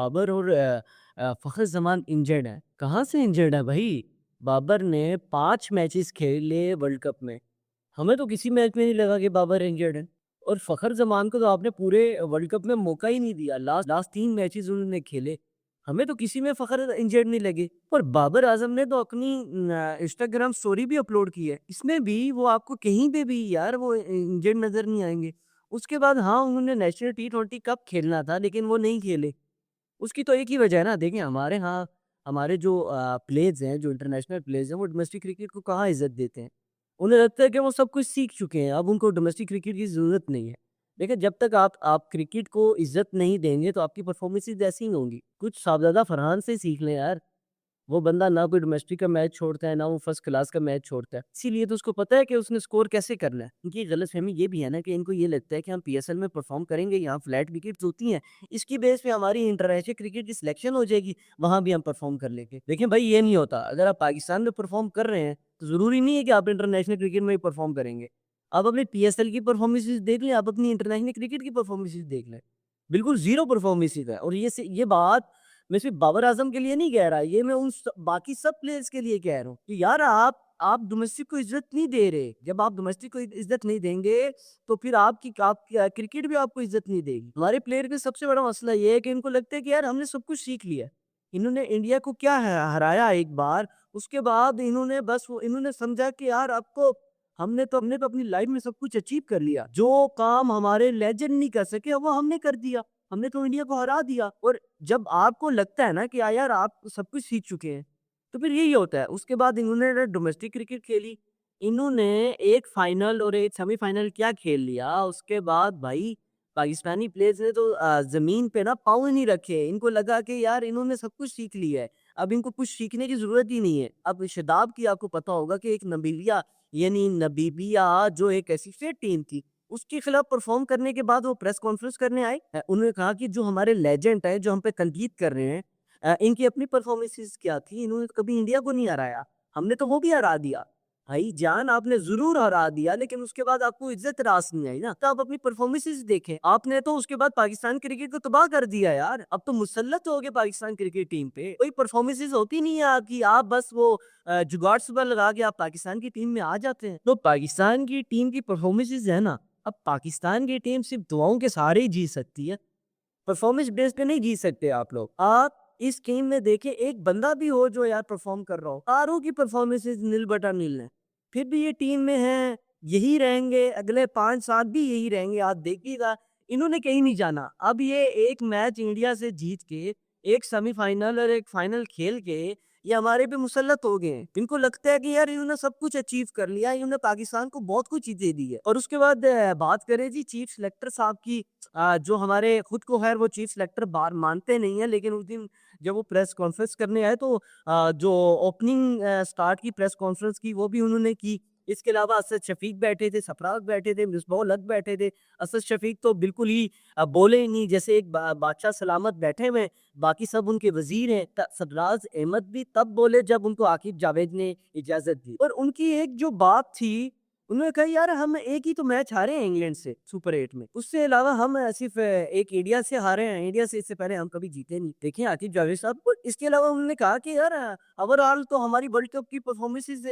बाबर और फ़खर ज़मान इंजर्ड है। कहाँ से इंजर्ड है भाई? बाबर ने 5 मैचेस खेले वर्ल्ड कप में। हमें तो किसी मैच में नहीं लगा कि बाबर इंजर्ड है। और फ़खर ज़मान को तो आपने पूरे वर्ल्ड कप में मौका ही नहीं दिया। लास्ट लास्ट 3 मैचेस उन्होंने खेले। हमें तो किसी में फ़खर इंजर्ड नहीं लगे। और बाबर आज़म ने तो अपनी इंस्टाग्राम स्टोरी भी अपलोड की है। इसमें भी वो आपको कहीं पे भी यार वो इंजर्ड नज़र नहीं आएँगे। उसके बाद हाँ, उन्होंने नेशनल टी20 कप खेलना था लेकिन वो नहीं खेले। उसकी तो एक ही वजह है ना, देखिए हमारे यहाँ हमारे जो प्लेयर्स हैं, जो इंटरनेशनल प्लेयर्स हैं, वो डोमेस्टिक क्रिकेट को कहाँ इज़्ज़त देते हैं। उन्हें लगता है कि वो सब कुछ सीख चुके हैं, अब उनको डोमेस्टिक क्रिकेट की ज़रूरत नहीं है। देखिए जब तक आप क्रिकेट को इज़्ज़त नहीं देंगे तो आपकी परफ़ॉर्मेंसेज़ ऐसी ही होंगी। कुछ साहबज़ादा फरहान से सीख लें यार। वो बंदा ना कोई डोमेस्टिक का मैच छोड़ता है, ना वो फर्स्ट क्लास का मैच छोड़ता है। इसीलिए तो उसको पता है कि उसने स्कोर कैसे करना है। इनकी गलतफ़हमी ये भी है ना कि इनको ये लगता है कि हम पीएसएल में परफ़ॉर्म करेंगे, यहाँ फ्लैट विकेट्स होती हैं, इसकी बेस पे हमारी इंटरनेशनल क्रिकेट की सिलेक्शन हो जाएगी, वहाँ भी हम परफ़ॉर्म कर लेंगे। देखिए भाई ये नहीं होता, अगर आप पाकिस्तान में परफ़ॉर्म कर रहे हैं, तो ज़रूरी नहीं है कि आप इंटरनेशनल क्रिकेट में ही परफ़ॉर्म करेंगे। आप अपने पीएसएल की परफ़ॉर्मेंसेज़ देख लें, आप अपनी इंटरनेशनल क्रिकेट की परफ़ॉर्मेंसेज़ देख लें। बिल्कुल ज़ीरो परफ़ॉर्मेंसेज़ है और ये बात मैं सिर्फ़ बाबर आज़म के लिए नहीं कह रहा, ये मैं उन स बाकी सब प्लेयर्स के लिए कह रहा हूँ कि यार आप डोमेस्टिक को इज़्ज़त नहीं दे रहे। जब आप डोमेस्टिक को इज़्ज़त नहीं देंगे, तो फिर आप क्रिकेट भी आपको इज़्ज़त नहीं देगी। हमारे प्लेयर का सबसे बड़ा मसला ये है कि इनको लगता है कि यार हमने सब कुछ सीख लिया है। इन्होंने इंडिया को क्या ह हराया एक बार, उसके बाद इन्होंने समझा कि यार आपको हमने तो अपनी लाइफ़ में सब कुछ अचीव कर लिया। जो काम हमारे लेजेंड नहीं कर सके, वो हमने कर दिया। हमने तो इंडिया को हरा दिया। और जब आपको लगता है ना कि यार आप सब कुछ सीख चुके हैं, तो फिर यही होता है। उसके बाद इन्होंने डोमेस्टिक क्रिकेट खेली, इन्होंने एक फाइनल और एक सेमीफाइनल क्या खेल लिया, उसके बाद भाई पाकिस्तानी प्लेयर्स ने तो ज़मीन पे ना पाँव ही नहीं रखे। इनको लगा कि यार इन्होंने सब कुछ सीख लिया है, अब इनको कुछ सीखने की ज़रूरत ही नहीं है। अब शदाब की आपको पता होगा कि एक नबीबिया जो एक एसोसिएट टीम थी, उसके खिलाफ परफ़ॉर्म करने के बाद वो प्रेस कॉन्फ्रेंस करने आए। उन्होंने कहा कि जो हमारे लेजेंड हैं, जो हम पे compete कर रहे हैं, इनकी अपनी परफ़ॉर्मेंसेज़ क्या थी, इन्होंने तो कभी इंडिया को नहीं हराया, हमने तो वो भी हरा दिया। भाईजान आपने ज़रूर हरा दिया लेकिन उसके बाद आपको इज़्ज़त रास नहीं आई ना, तो आप अपनी परफ़ॉर्मेंसेज़ देखें। आपने तो उसके बाद पाकिस्तान क्रिकेट को तबाह कर दिया यार, अब तो मुसल्लत हो गए पाकिस्तान क्रिकेट टीम पे। कोई परफ़ॉर्मेंसेज़ होती नहीं है आपकी, आप बस वो जुगाड़ सुबह लगा के आप पाकिस्तान की टीम में आ जाते हैं। तो पाकिस्तान की टीम की परफ़ॉर्मेंसेज़ है ना, अब पाकिस्तान की टीम सिर्फ़ दुआओं के सहारे ही जीत सकती है। परफॉर्मेंस बेस पे नहीं जीत सकते आप लोग। आप इस टीम में देखिए एक बंदा भी हो जो यार परफॉर्म कर रहा हो। सारों की परफॉर्मेंसेस नील बटा नील है। फिर भी ये टीम में हैं, यही रहेंगे, अगले 5 साल भी यही रहेंगे, आप देखिएगा। इन्होंने कहीं नहीं जाना। अब ये एक मैच इंडिया से जीत के, एक सेमीफाइनल और एक फाइनल खेल के ये हमारे पे मुसल्लत हो गए हैं। इनको लगता है कि यार इन्होंने सब कुछ अचीव कर लिया, इन्होंने पाकिस्तान को बहुत कुछ चीज़ें दी है। और उसके बाद बात करें जी चीफ सेलेक्टर साहब की, जो हमारे खुद को खैर वो चीफ सेलेक्टर बार मानते नहीं है लेकिन उस दिन जब वो प्रेस कॉन्फ्रेंस करने आए तो जो ओपनिंग स्टार्ट की प्रेस कॉन्फ्रेंस की वो भी उन्होंने की। इसके अलावा असद शफीक बैठे थे, सरफराज बैठे थे, मिसबाह-उल-हक बैठे थे। असद शफीक तो बिल्कुल ही बोले ही नहीं, जैसे एक बादशाह सलामत बैठे हुए हैं, बाकी सब उनके वज़ीर हैं। सरफराज अहमद भी तब बोले जब उनको आकिब जावेद ने इजाज़त दी। और उनकी एक जो बात थी, उन्होंने कहा यार हम एक ही तो मैच हारे हैं इंग्लैंड से सुपर 8 में। उससे अलावा हम सिर्फ एक इंडिया से हारे हैं। इंडिया से इससे पहले हम कभी जीते नहीं। देखिए आतिफ जावेद साहब, और इसके अलावा उन्होंने कहा कि यार ओवरऑल तो हमारी वर्ल्ड कप की परफॉर्मेंसेस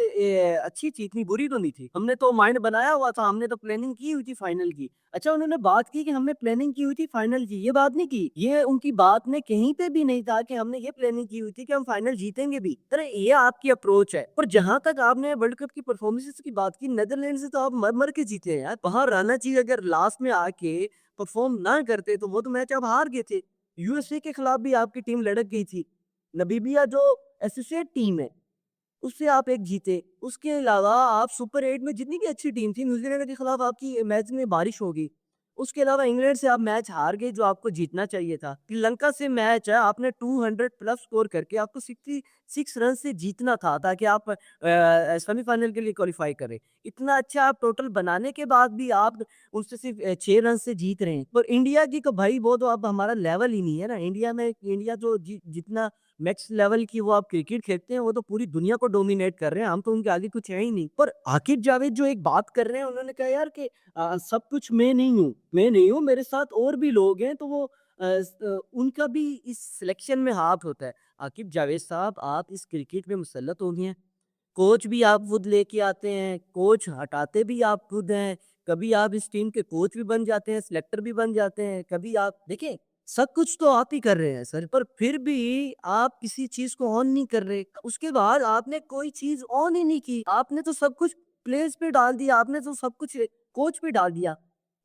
अच्छी थी, इतनी बुरी तो नहीं थी। हमने तो माइंड बनाया हुआ था, हमने तो प्लानिंग की हुई थी फाइनल की। अच्छा, उन्होंने बात की कि हमने प्लानिंग की हुई थी फाइनल की, ये बात नहीं की। ये उनकी बात में कहीं पे भी नहीं था कि हमने ये प्लानिंग की हुई थी कि हम फाइनल जीतेंगे भी। तरह ये आपकी अप्रोच है। और जहां तक आपने वर्ल्ड कप की परफॉर्मेंसेस की बात की, नीदरलैंड से तो आप मर मर के जीते हैं यार। वहां रहना चाहिए, अगर लास्ट में आके परफॉर्म ना करते तो वो तो मैच आप हार गए थे। यूएसए के खिलाफ भी आपकी टीम लड़क गई थी। नबीबिया जो एसोसिएट टीम है, उससे आप एक जीते। उसके अलावा आप सुपर 8 में जितनी भी अच्छी टीम थी, न्यूज़ीलैंड के खिलाफ आपकी मैच में बारिश हो गई। उसके अलावा इंग्लैंड से आप मैच हार गए जो आपको जीतना चाहिए था। श्रीलंका से मैच है, आपने 200 प्लस स्कोर करके आपको 66 रन से जीतना था ताकि आप सेमीफाइनल के लिए क्वालिफाई करें। इतना अच्छा आप टोटल बनाने के बाद भी आप उससे सिर्फ 6 रन से जीत रहे हैं। और इंडिया की तो भाई वो तो अब हमारा लेवल ही नहीं है ना। इंडिया जो जितना नेक्स्ट लेवल की वो आप क्रिकेट खेलते हैं, वो तो पूरी दुनिया को डोमिनेट कर रहे हैं, हम तो उनके आगे कुछ है ही नहीं। पर आकिब जावेद जो एक बात कर रहे हैं, उन्होंने कहा यार कि सब कुछ मैं नहीं हूँ, मेरे साथ और भी लोग हैं, तो वो उनका भी इस सिलेक्शन में हाथ होता है। आकिब जावेद साहब, आप इस क्रिकेट में मुसल्लत हो गए हैं। कोच भी आप खुद लेके आते हैं, कोच हटाते भी आप खुद हैं, कभी आप इस टीम के कोच भी बन जाते हैं, सिलेक्टर भी बन जाते हैं, कभी आप देखिए, सब कुछ तो आप ही कर रहे हैं सर, पर फिर भी आप किसी चीज़ को ऑन नहीं कर रहे। उसके बाद आपने कोई चीज़ ऑन ही नहीं की, आपने तो सब कुछ प्लेयर्स पे डाल दिया, आपने तो सब कुछ कोच पे डाल दिया।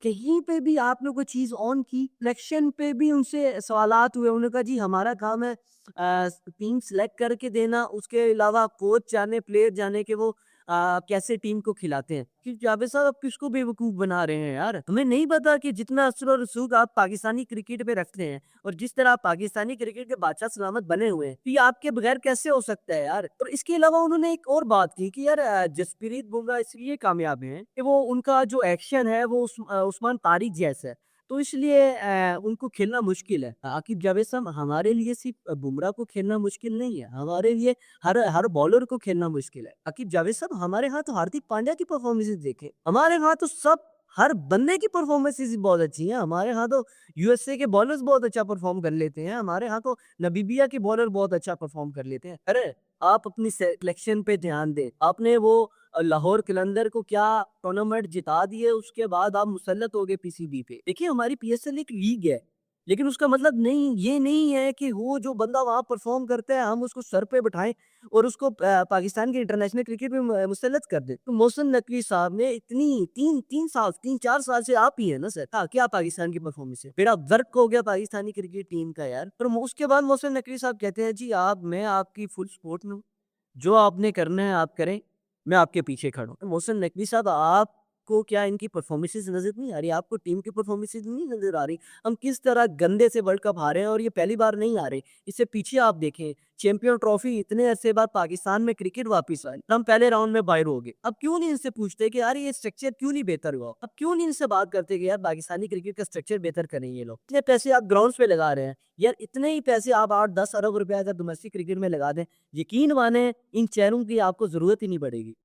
कहीं पे भी आपने कोई चीज़ ऑन की, सिलेक्शन पे भी उनसे सवालात हुए, उन्होंने कहा जी हमारा काम है टीम सेलेक्ट करके देना, उसके अलावा कोच जाने, प्लेयर जाने कि वो कैसे टीम को खिलाते हैं। कि जावेद साहब आप किसको बेवकूफ़ बना रहे हैं यार? हमें नहीं पता कि जितना असर और रसूख आप पाकिस्तानी क्रिकेट पे रखते हैं और जिस तरह आप पाकिस्तानी क्रिकेट के बादशाह सलामत बने हुए हैं, तो ये आपके बगैर कैसे हो सकता है यार? और इसके अलावा उन्होंने एक और बात की कि यार जसप्रीत बुमराह इसलिए कामयाब हैं कि वो उनका जो एक्शन है वो उस्मान तारिक जैसा है। तो इसलिए उनको खेलना मुश्किल है। आकिब जावेद साहब हमारे लिए सिर्फ़ बुमराह को खेलना मुश्किल नहीं है, हमारे लिए हर हर बॉलर को खेलना मुश्किल है। आकिब जावेद साहब हमारे यहाँ तो हार्दिक पांड्या की परफ़ॉर्मेंसेज़ देखें, हमारे यहाँ तो सब हर बंदे की परफ़ॉर्मेंसेज़ बहुत अच्छी हैं। हमारे यहाँ तो यूएसए के बॉलर्स बहुत अच्छा परफ़ॉर्म कर लेते हैं, हमारे यहाँ तो नामीबिया के बॉलर बहुत अच्छा परफ़ॉर्म कर लेते हैं। अरे! आप अपनी सिलेक्शन पे ध्यान दें। आपने वो लाहौर कलंदर को क्या टूर्नामेंट जिता दिए, उसके बाद आप मुसल्लत हो गए पीसीबी पे। देखिए हमारी पीएसएल एक लीग है, लेकिन उसका मतलब नहीं ये नहीं है कि वो जो बंदा वहाँ परफ़ॉर्म करता है हम उसको सर पे बिठाएँ और उसको पाकिस्तान के इंटरनेशनल क्रिकेट में मुसल्लत कर दें। तो मोहसिन नकवी साहब ने इतनी 3 साल 3-4 साल से आप ही हैं ना सर। हाँ, क्या पाकिस्तान की परफ़ॉर्मेंस है? बेड़ा गर्क हो गया पाकिस्तानी क्रिकेट टीम का यार। पर उसके बाद मोहसिन नकवी साहब कहते हैं जी आप मैं आपकी फुल सपोर्ट में हूँ। जो आपने करना है आप करें, मैं आपके पीछे खड़ा हूँ। मोहसिन नकवी साहब आपको क्या इनकी परफ़ॉर्मेंसेज़ नज़र नहीं आ रही? आपको टीम की परफ़ॉर्मेंसेज़ नहीं नज़र आ रही? हम किस तरह गंदे से वर्ल्ड कप हारे हैं और ये पहली बार नहीं हारे। इससे पीछे आप देखें, चैंपियन ट्रॉफ़ी इतने अरसे बाद पाकिस्तान में क्रिकेट वापिस आई। हम पहले राउंड में बाहर हो गए। अब क्यों नहीं इनसे पूछते कि यार ये स्ट्रक्चर क्यों नहीं बेहतर हुआ? अब क्यों नहीं इनसे बात करते कि यार पाकिस्तानी क्रिकेट का स्ट्रक्चर बेहतर करें ये लोग। इतने पैसे आप ग्राउंड्स पे लगा रहे हैं। यार इतने ही पैसे आप 8-10 अरब रुपए अगर डोमेस्टिक क्रिकेट में लगा दें, यकीन मानें इन चेहरों की आपको ज़रूरत ही नहीं पड़ेगी।